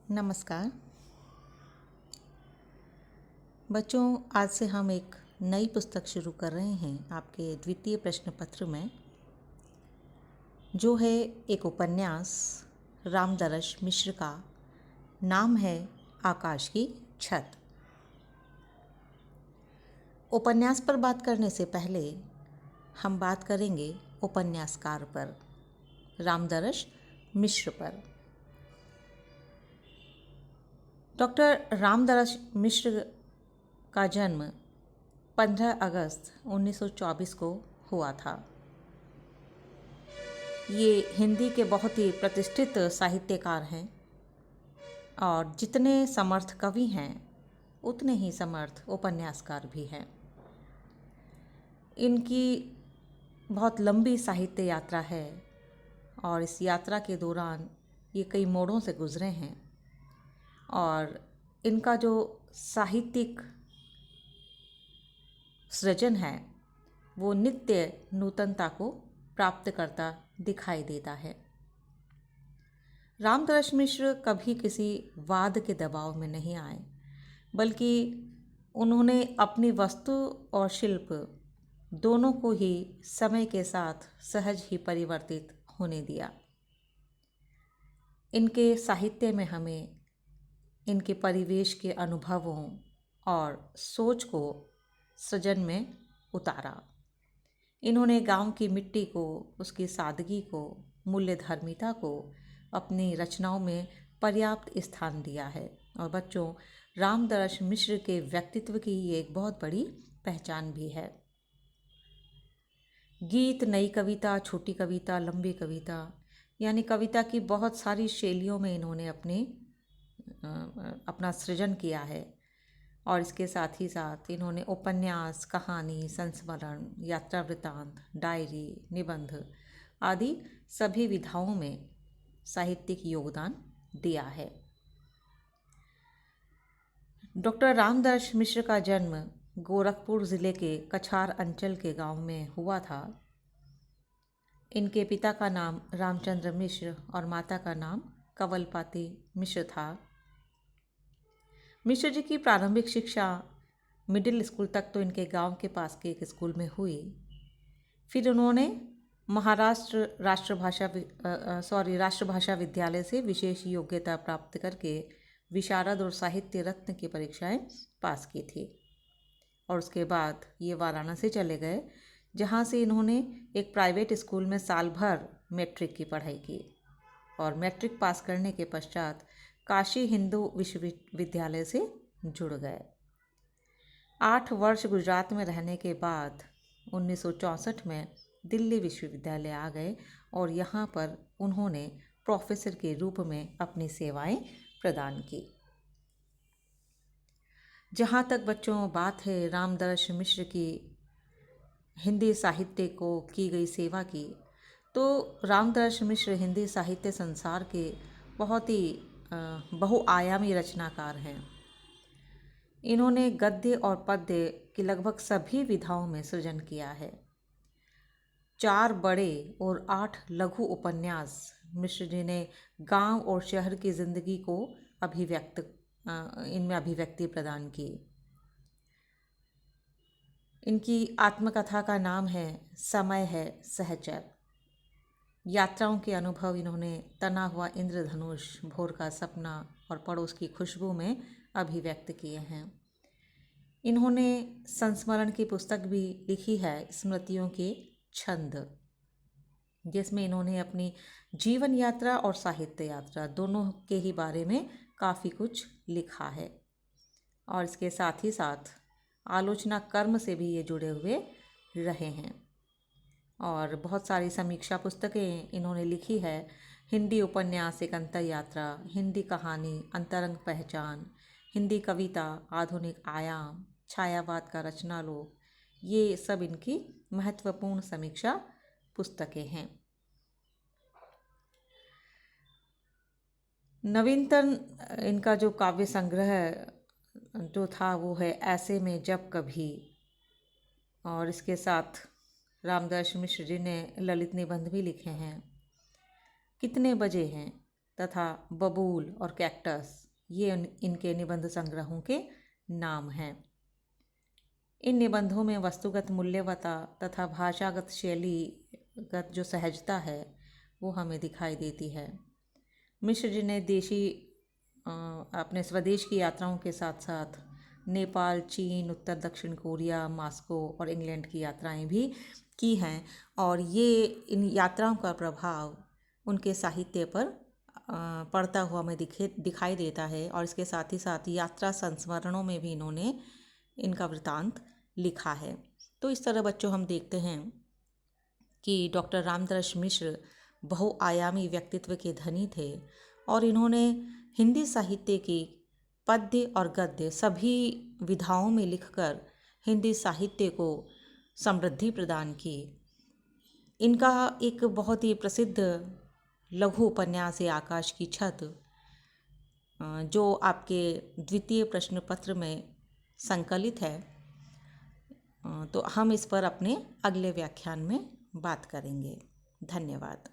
नमस्कार बच्चों, आज से हम एक नई पुस्तक शुरू कर रहे हैं आपके द्वितीय प्रश्न पत्र में, जो है एक उपन्यास रामदरश मिश्र का। नाम है आकाश की छत। उपन्यास पर बात करने से पहले हम बात करेंगे उपन्यासकार पर, रामदरश मिश्र पर। डॉक्टर रामदरश मिश्र का जन्म 15 अगस्त 1924 को हुआ था। ये हिंदी के बहुत ही प्रतिष्ठित साहित्यकार हैं और जितने समर्थ कवि हैं उतने ही समर्थ उपन्यासकार भी हैं। इनकी बहुत लंबी साहित्य यात्रा है और इस यात्रा के दौरान ये कई मोड़ों से गुजरे हैं और इनका जो साहित्यिक सृजन है वो नित्य नूतनता को प्राप्त करता दिखाई देता है। रामदरश मिश्र कभी किसी वाद के दबाव में नहीं आए, बल्कि उन्होंने अपनी वस्तु और शिल्प दोनों को ही समय के साथ सहज ही परिवर्तित होने दिया। इनके साहित्य में हमें इनके परिवेश के अनुभवों और सोच को सृजन में उतारा। इन्होंने गांव की मिट्टी को, उसकी सादगी को, मूल्य धर्मिता को अपनी रचनाओं में पर्याप्त स्थान दिया है। और बच्चों, रामदरश मिश्र के व्यक्तित्व की ये एक बहुत बड़ी पहचान भी है। गीत, नई कविता, छोटी कविता, लंबी कविता, यानी कविता की बहुत सारी शैलियों में इन्होंने अपना सृजन किया है। और इसके साथ ही साथ इन्होंने उपन्यास, कहानी, संस्मरण, यात्रा वृत्तांत, डायरी, निबंध आदि सभी विधाओं में साहित्यिक योगदान दिया है। डॉक्टर रामदरश मिश्र का जन्म गोरखपुर ज़िले के कछार अंचल के गांव में हुआ था। इनके पिता का नाम रामचंद्र मिश्र और माता का नाम कंवलपाती मिश्र था। मिश्र जी की प्रारंभिक शिक्षा मिडिल स्कूल तक तो इनके गांव के पास के एक स्कूल में हुई। फिर उन्होंने महाराष्ट्र राष्ट्रभाषा विद्यालय से विशेष योग्यता प्राप्त करके विशारद और साहित्य रत्न की परीक्षाएं पास की थी। और उसके बाद ये वाराणसी चले गए, जहाँ से इन्होंने एक प्राइवेट स्कूल में साल भर मैट्रिक की पढ़ाई की और मैट्रिक पास करने के पश्चात काशी हिंदू विश्वविद्यालय से जुड़ गए। 8 वर्ष गुजरात में रहने के बाद 1964 में दिल्ली विश्वविद्यालय आ गए और यहाँ पर उन्होंने प्रोफेसर के रूप में अपनी सेवाएं प्रदान की। जहाँ तक बच्चों बात है रामदरश मिश्र की हिंदी साहित्य को की गई सेवा की, तो रामदरश मिश्र हिंदी साहित्य संसार के बहुत ही बहुआयामी रचनाकार हैं। इन्होंने गद्य और पद्य की लगभग सभी विधाओं में सृजन किया है। 4 बड़े और 8 लघु उपन्यास मिश्र जी ने गांव और शहर की जिंदगी को इनमें अभिव्यक्ति प्रदान की। इनकी आत्मकथा का नाम है समय है सहचर। यात्राओं के अनुभव इन्होंने तना हुआ इंद्रधनुष, भोर का सपना और पड़ोस की खुशबू में अभिव्यक्त किए हैं। इन्होंने संस्मरण की पुस्तक भी लिखी है, स्मृतियों के छंद, जिसमें इन्होंने अपनी जीवन यात्रा और साहित्य यात्रा दोनों के ही बारे में काफ़ी कुछ लिखा है। और इसके साथ ही साथ आलोचना कर्म से भी ये जुड़े हुए रहे हैं और बहुत सारी समीक्षा पुस्तकें इन्होंने लिखी है। हिंदी उपन्यास एक अंतर यात्रा, हिंदी कहानी अंतरंग पहचान, हिंदी कविता आधुनिक आयाम, छायावाद का रचनालोक, ये सब इनकी महत्वपूर्ण समीक्षा पुस्तकें हैं। नवीनतम इनका जो काव्य संग्रह जो था वो है ऐसे में जब कभी, और इसके साथ रामदरश मिश्र जी ने ललित निबंध भी लिखे हैं। कितने बजे हैं, तथा बबूल और कैक्टस, ये इनके निबंध संग्रहों के नाम हैं। इन निबंधों में वस्तुगत मूल्यवता तथा भाषागत शैलीगत जो सहजता है वो हमें दिखाई देती है। मिश्र जी ने अपने स्वदेश की यात्राओं के साथ साथ नेपाल, चीन, उत्तर दक्षिण कोरिया, मॉस्को और इंग्लैंड की यात्राएं भी की हैं, और ये इन यात्राओं का प्रभाव उनके साहित्य पर पड़ता हुआ हमें दिखाई देता है। और इसके साथ ही साथ यात्रा संस्मरणों में भी इन्होंने इनका वृतांत लिखा है। तो इस तरह बच्चों हम देखते हैं कि डॉक्टर रामदर्श मिश्र बहुआयामी व्यक्तित्व के धनी थे, और इन्होंने हिंदी साहित्य की पद्य और गद्य सभी विधाओं में लिखकर हिंदी साहित्य को समृद्धि प्रदान की। इनका एक बहुत ही प्रसिद्ध लघु उपन्यास है आकाश की छत, जो आपके द्वितीय प्रश्न पत्र में संकलित है। तो हम इस पर अपने अगले व्याख्यान में बात करेंगे। धन्यवाद।